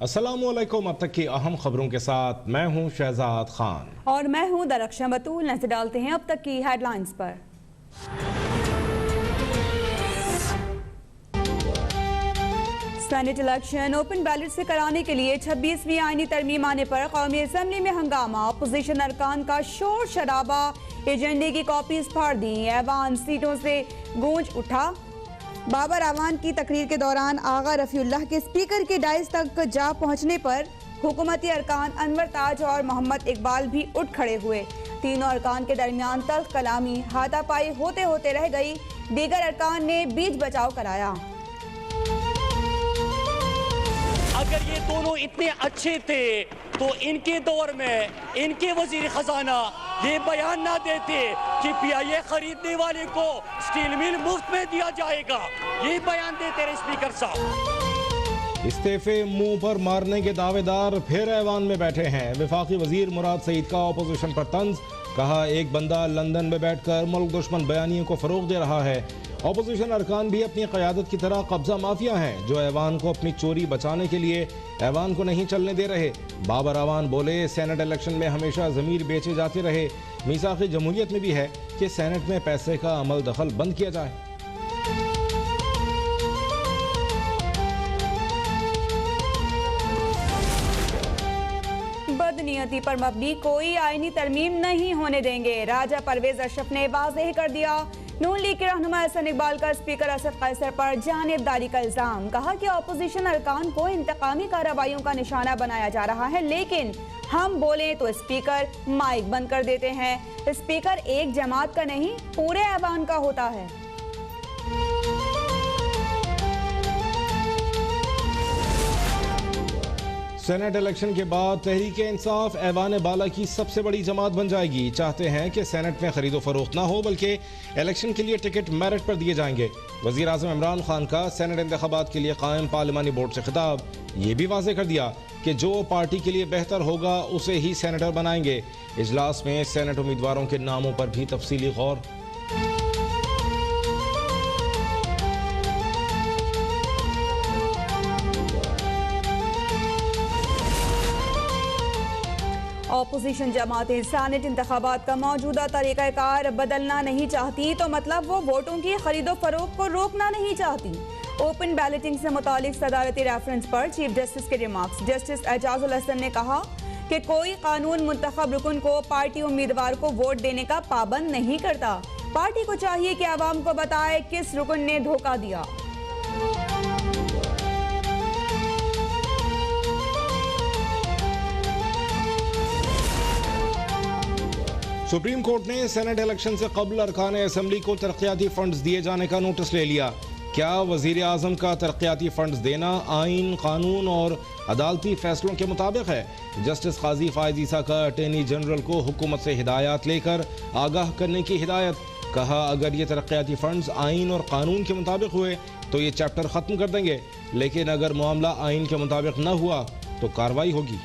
अस्सलामुअलैकुम। अब तक की अहम खबरों के साथ मैं हूं शहजाद खान और मैं हूं दरख्शां बतूल। नजर डालते हैं अब तक की हेडलाइंस पर। सेनेट इलेक्शन ओपन बैलेट से कराने के लिए 26वीं आईनी तरमीम आने पर कौमी असम्बली में हंगामा। अपोजिशन अरकान का शोर शराबा, एजेंडे की कॉपीज फाड़ दी, ऐवान सीटों से गूंज उठा। बाबर आवान की तकरीर के दौरान आगा रफीउल्लाह के स्पीकर के डाइस तक जा पहुंचने पर हुकूमती अरकान अनवर ताज और मोहम्मद इकबाल भी उठ खड़े हुए। तीनों अरकान के दरमियान तल्ख कलामी हाथापाई होते होते रह गई। दीगर अरकान ने बीच बचाव कराया। अगर ये दोनों इतने अच्छे थे तो इनके दौर में इनके वजीर खजाना ये बयान ना देते कि PIA खरीदने वाले को स्टील मिल मुफ्त में दिया जाएगा। ये बयान देते रहे स्पीकर साहब। इस्तीफे मुंह पर मारने के दावेदार फिर ऐवान में बैठे हैं। वफाकी वजीर मुराद सईद का अपोजिशन पर तंज, कहा एक बंदा लंदन में बैठकर मुल्क दुश्मन बयानियों को फरोग दे रहा है। अपोजिशन अरकान भी अपनी क़यादत की तरह कब्जा माफिया हैं जो ऐवान को अपनी चोरी बचाने के लिए ऐवान को नहीं चलने दे रहे। बाबर आवान बोले सेनेट इलेक्शन में हमेशा ज़मीर बेचे जाते रहे। मीसाक़ जमहूरियत में भी है कि सेनेट में पैसे का अमल दखल बंद किया जाए। बदनीयती पर मबनी कोई आईनी तरमीम नहीं होने देंगे। राजा परवेज अशरफ ने वाज़ेह कर दिया। नून लीग के रहनुमा हसन इकबाल का स्पीकर असद कैसर पर जानिबदारी का इल्जाम, कहा कि अपोजिशन अरकान को इंतकामी कार्रवाइयों का निशाना बनाया जा रहा है, लेकिन हम बोले तो स्पीकर माइक बंद कर देते हैं। स्पीकर एक जमात का नहीं पूरे ऐवान का होता है। सेनेट इलेक्शन के बाद तहरीक इंसाफ ऐवान बाला की सबसे बड़ी जमात बन जाएगी। चाहते हैं कि सेनेट में खरीदो फरोख्त ना हो बल्कि इलेक्शन के लिए टिकट मेरिट पर दिए जाएंगे। वज़ीर आज़म इमरान खान का सेनेट इंतखाबात के लिए कायम पार्लिमानी बोर्ड से खिताब, ये भी वाज़ेह कर दिया कि जो पार्टी के लिए बेहतर होगा उसे ही सेनेटर बनाएंगे। इजलास में सेनेट उम्मीदवारों के नामों पर भी तफसीली गौर। अपोजिशन जमातें सेनेट इंतखाबात का मौजूदा तरीक़ाकार बदलना नहीं चाहती तो मतलब वो वोटों की खरीदो फरोख्त को रोकना नहीं चाहती। ओपन बैलेटिंग से मुतालिक सदारती रेफरेंस पर चीफ जस्टिस के रिमार्क्स। जस्टिस एजाजुल हसन ने कहा कि कोई कानून मुंतखब रुकन को पार्टी उम्मीदवार को वोट देने का पाबंद नहीं करता। पार्टी को चाहिए कि आवाम को बताए किस रुकन ने धोखा दिया। सुप्रीम कोर्ट ने सेनेट इलेक्शन से कबल अरकान असम्बली को तरक्याती फंड्स दिए जाने का नोटिस ले लिया। क्या वजीर आजम का तरक्याती फंड्स देना आइन, कानून और अदालती फैसलों के मुताबिक है? जस्टिस काजी फायज ईसा का अटॉर्नी जनरल को हुकूमत से हिदायत लेकर आगाह करने की हिदायत। कहा अगर ये तरक्याती फंड्स आइन और कानून के मुताबिक हुए तो ये चैप्टर ख़त्म कर देंगे, लेकिन अगर मामला आइन के मुताबिक न हुआ तो कार्रवाई होगी।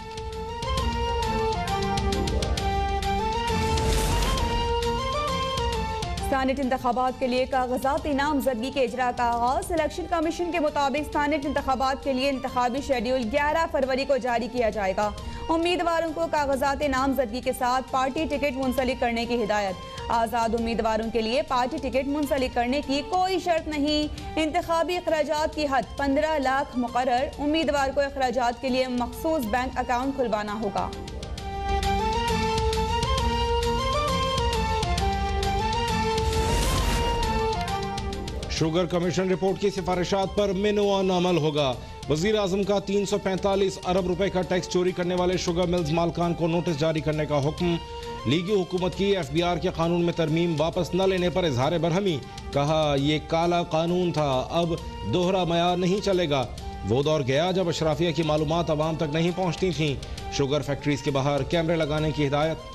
सेनेट इंतखाबात के लिए कागजाती नामजदगी के इजरा का आगाज। इलेक्शन कमीशन के मुताबिक सेनेट इंतखाबात के लिए इंतखाबी शेड्यूल 11 फरवरी को जारी किया जाएगा। उम्मीदवारों को कागजाती नामजदगी के साथ पार्टी टिकट मुंसलिक करने की हिदायत। आज़ाद उम्मीदवारों के लिए पार्टी टिकट मुंसलिक करने की कोई शर्त नहीं। इंतखाबी अखराजात की हद 15 लाख मुकर्रर। उम्मीदवार को अखराजात के लिए मखसूस बैंक अकाउंट खुलवाना होगा। शुगर कमीशन रिपोर्ट की सिफारिशात पर मिनवान अमल होगा। वजीर आजम का 345 अरब रुपए का टैक्स चोरी करने वाले शुगर मिल्स मालकान को नोटिस जारी करने का हुक्म। लीगी हुकूमत की FBR के कानून में तरमीम वापस न लेने पर इजहार बरहमी। कहा यह काला कानून था, अब दोहरा मयार नहीं चलेगा। वो दौर गया जब अशराफिया की मालूमात आवाम तक नहीं पहुँचती थीं। शुगर फैक्ट्रीज के बाहर कैमरे लगाने की हिदायत।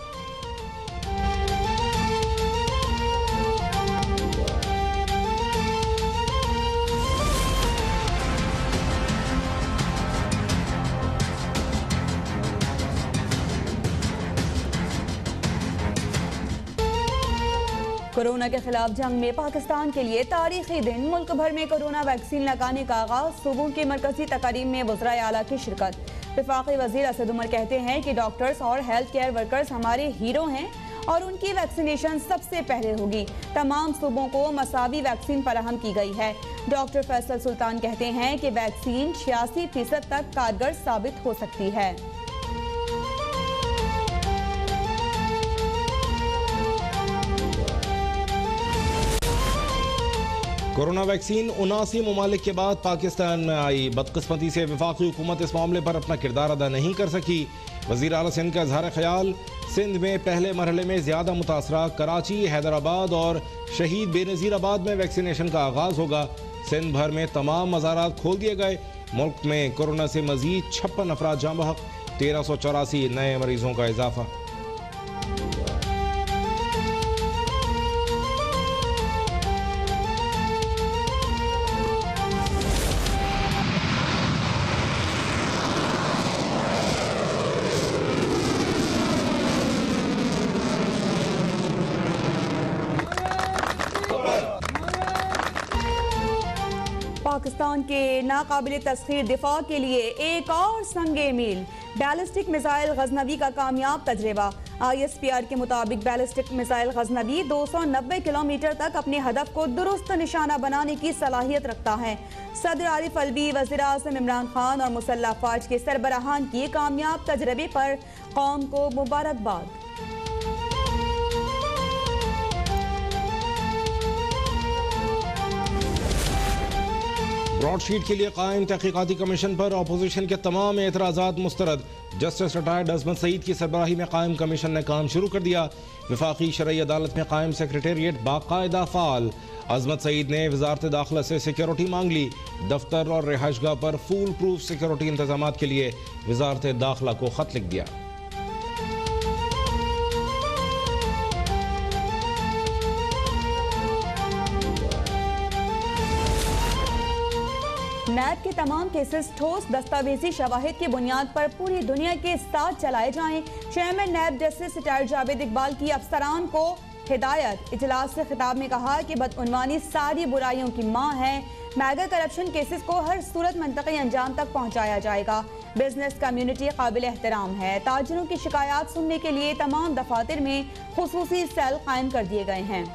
कोरोना के खिलाफ जंग में पाकिस्तान के लिए तारीखी दिन। मुल्क भर में कोरोना वैक्सीन लगाने का आगाज। सूबों की मरकजी तकारीब में वज़राए आला की शिरकत। वफाकी वजीर असद उमर कहते हैं कि डॉक्टर्स और हेल्थ केयर वर्कर्स हमारे हीरो हैं और उनकी वैक्सीनेशन सबसे पहले होगी। तमाम सूबों को मसावी वैक्सीन फराहम की गई है। डॉक्टर फैसल सुल्तान कहते हैं कि वैक्सीन 86% तक कारगर साबित हो सकती है। कोरोना वैक्सीन 79 ममालिक के बाद पाकिस्तान में आई। बदकिस्मती से वफाकी हुकूमत इस मामले पर अपना किरदार अदा नहीं कर सकी। वज़ीर आला सिंध का इज़हार ख्याल, सिंध में पहले मरहले में ज़्यादा मुतासरा कराची, हैदराबाद और शहीद बेनज़ीराबाद में वैक्सीनेशन का आगाज़ होगा। सिंध भर में तमाम मज़ारात खोल दिए गए। मुल्क में कोरोना से मज़ीद 56 अफराद जाँ बहक, 1384 नए मरीजों का इजाफा। पाकिस्तान के नाकाबिल तस्खीर दिफा के लिए एक और संगे मील। बैलिस्टिक मिसाइल गजनवी का कामयाब तजर्बा। ISPR के मुताबिक बैलिस्टिक मिसाइल गजनवी 290 किलोमीटर तक अपने हदफ को दुरुस्त निशाना बनाने की सलाहियत रखता है। सदर आरिफ अलवी, वज़ीर आज़म इमरान खान और मुसल्लह अफवाज के सरबराहान की कामयाब तजर्बे पर कौम को मुबारकबाद। ब्रॉडशीट के लिए कायम तहकीकाती कमीशन पर अपोजिशन के तमाम एतराज़ात मुस्तरद। जस्टिस रिटायर्ड अजमत सईद की सरबराही में कायम कमीशन ने काम शुरू कर दिया। वफाकी शरई अदालत में कायम सेक्रेटेरिएट बाकायदा फाल। अजमत सईद ने वजारत दाखिला से सिक्योरिटी मांग ली। दफ्तर और रिहाइशगाह पर फूल प्रूफ सिक्योरिटी इंतजाम के लिए वजारत दाखिला को खत लिख दिया। नैब के तमाम केसेस ठोस दस्तावेजी शवाहिद की बुनियाद पर पूरी दुनिया के साथ चलाए जाएं। Chairman NAB justice retired Javed Iqbal की अफसरान को हिदायत। इजलास से खिताब में कहा कि बदउनवानी सारी बुराइयों की माँ है। मैगा करप्शन केसेस को हर सूरत मंतकी अंजाम तक पहुँचाया जाएगा। बिजनेस कम्युनिटी काबिल एहतराम है। ताजिरों की शिकायत सुनने के लिए तमाम दफातर में खुसूसी सेल कायम कर दिए गए हैं।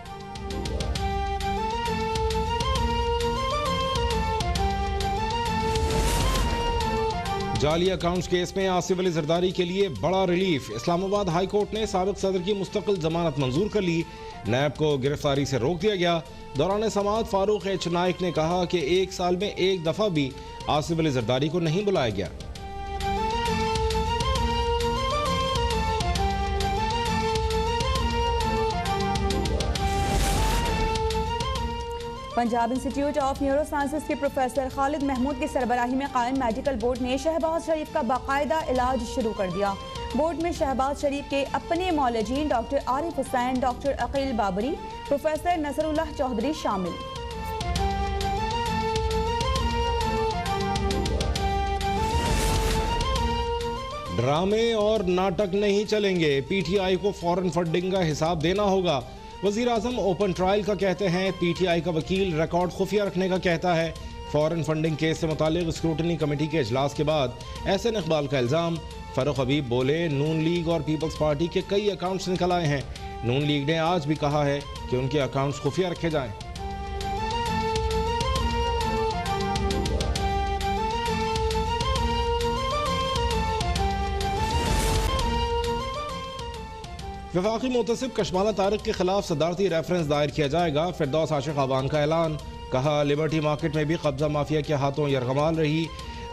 जाली अकाउंट्स केस में आसिफ अली जरदारी के लिए बड़ा रिलीफ। इस्लामाबाद हाई कोर्ट ने साबिक सदर की मुस्तकिल जमानत मंजूर कर ली। नैब को गिरफ्तारी से रोक दिया गया। दौरान समाअत फारूक एच नाइक ने कहा कि एक साल में एक दफा भी आसिफ अली जरदारी को नहीं बुलाया गया। Punjab institute of neuro sciences के प्रोफेसर खालिद महमूद की सरबराही में कायम मेडिकल बोर्ड ने शहबाज शरीफ का बाकायदा इलाज शुरू कर दिया। बोर्ड में शहबाज शरीफ के अपने मौलजीन doctor Arif Hussain, doctor Aqeel Babari, professor Nasrullah Chaudhry शामिल। ड्रामे और नाटक नहीं चलेंगे। PTI को फॉरेन फंडिंग का हिसाब देना होगा। वज़ीर आज़म ओपन ट्रायल का कहते हैं। PTI का वकील रिकॉर्ड खुफिया रखने का कहता है। फॉरेन फंडिंग केस से मुतालिक स्क्रूटनी कमेटी के इजलास के बाद एहसन इकबाल का इल्ज़ाम। फ़ारूक हबीब बोले, नून लीग और पीपल्स पार्टी के कई अकाउंट्स निकल आए हैं। नून लीग ने आज भी कहा है कि उनके अकाउंट्स खुफिया रखे जाएं। वफाकी मुतसिब कशमाला तारिक के खिलाफ सदारती रेफरेंस दायर किया जाएगा। फिरदौस आशिक आवान का ऐलान। कहा, लिबर्टी मार्केट में भी कब्जा माफिया के हाथों यरगमाल रही।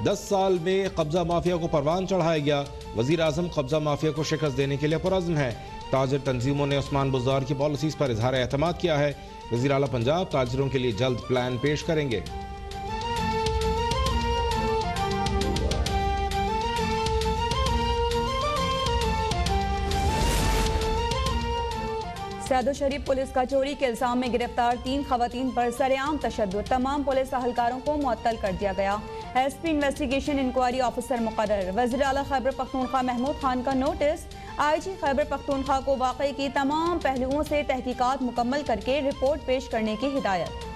10 साल में कब्जा माफिया को परवान चढ़ाया गया। वज़ीर आज़म कब्जा माफिया को शिकस्त देने के लिए पुरज़्म है। ताजिर तंजीमों ने उस्मान बुज़दार की पॉलिसीज़ पर इजहार एतमाद किया है। वज़ीर आला पंजाब ताजिरों के लिए जल्द प्लान पेश करेंगे। सैदो शरीफ पुलिस का चोरी के इल्जाम में गिरफ्तार 3 खवातीन पर सरेआम तशद्दुद। तमाम पुलिस अहलकारों को मुअत्तल कर दिया गया। SP इन्वेस्टिगेशन इंक्वायरी ऑफिसर मुकर्रर। वज़ीर आला खैबर पख्तूनख्वा महमूद खान का नोटिस। IG खैबर पख्तूनख्वा को वाक़े की तमाम पहलुओं से तहकीकात मुकम्मल करके रिपोर्ट पेश करने की हिदायत।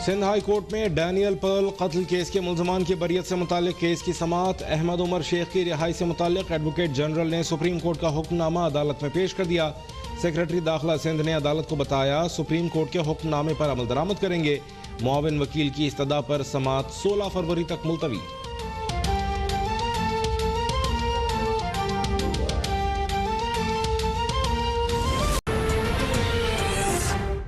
सिंध हाई कोर्ट में डैनियल पर्ल कत्ल केस के मुल्जमान की बरियत से मुतालिक केस की समाअत। अहमद उमर शेख की रिहाई से मुतालिक एडवोकेट जनरल ने सुप्रीम कोर्ट का हुक्मनामा अदालत में पेश कर दिया। सेक्रेटरी दाखिला सिंध ने अदालत को बताया सुप्रीम कोर्ट के हुक्मनामे पर अमल दरामद करेंगे। मुआविन वकील की इस्तदा पर समाअत 16 फरवरी तक मुलतवी।